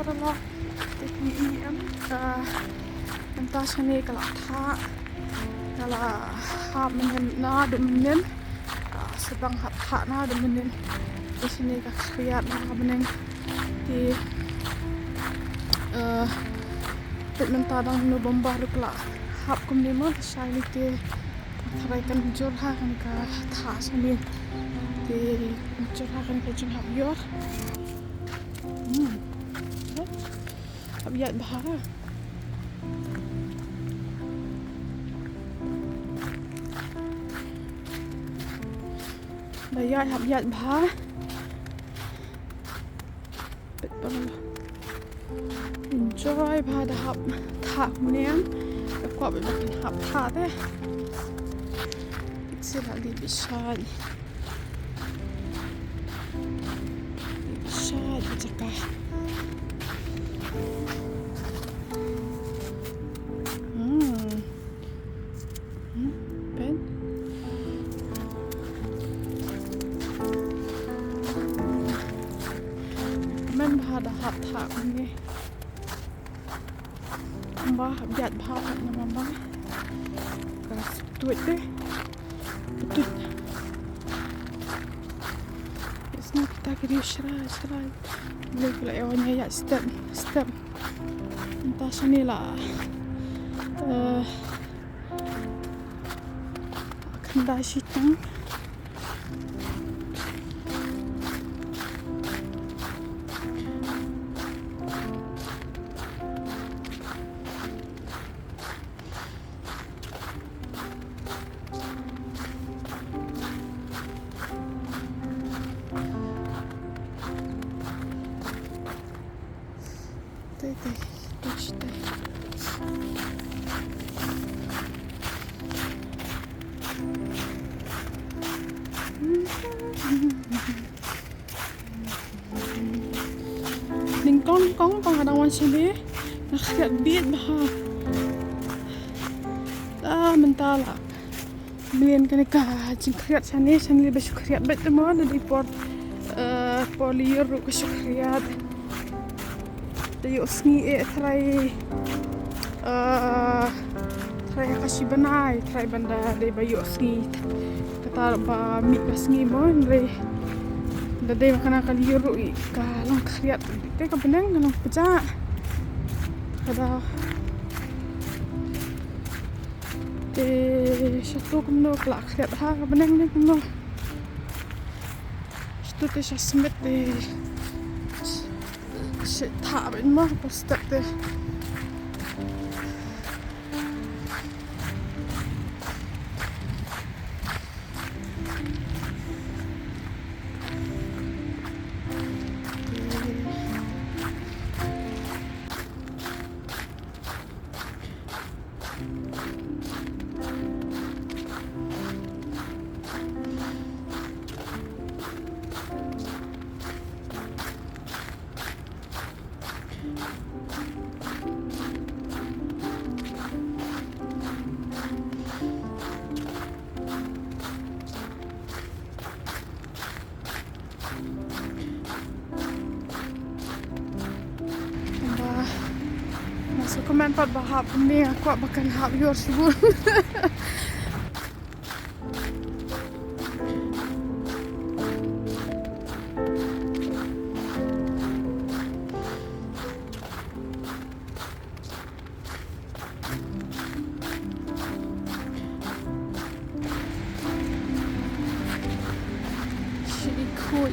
Astagfirullah. TPEM entah sini kalau tak kalau hab menyenang demenin sebang hab tak na demenin di sini kak lihat na meneng di mentadang no bomba rukla hab kumnima shiny ke taraikan jor ha kan ka tha sini di jor ha kan ka jun hab yor hab yat bahara bayar hab yat bahara enjoy pada hab tak menian aku betul hab tak deh sila di bisa dicakap pen men pada hab tak ni bah biat bah nama bang keras tuit deh betul isni kita kiri serai boleh pula awalnya ya step entah sini lah kendai sitang Kong pengadawan sini nak lihat biat bah mentala bilin kan ka jingkriat sini lebih syukriat bet teman dari port polier ke syukriat dari usni try kasih benai try benda dari bayu usni kata ba mi kasngi mon dari dari makanan kali ru kalau kriat teka benang nang pecah kada satu kumno kelak kriat ha benang ni kumno satu te smith de tak ben mah postat de masuk komen pat bahap ni aku bakal hab yor sibun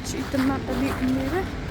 Cik temat tadi ni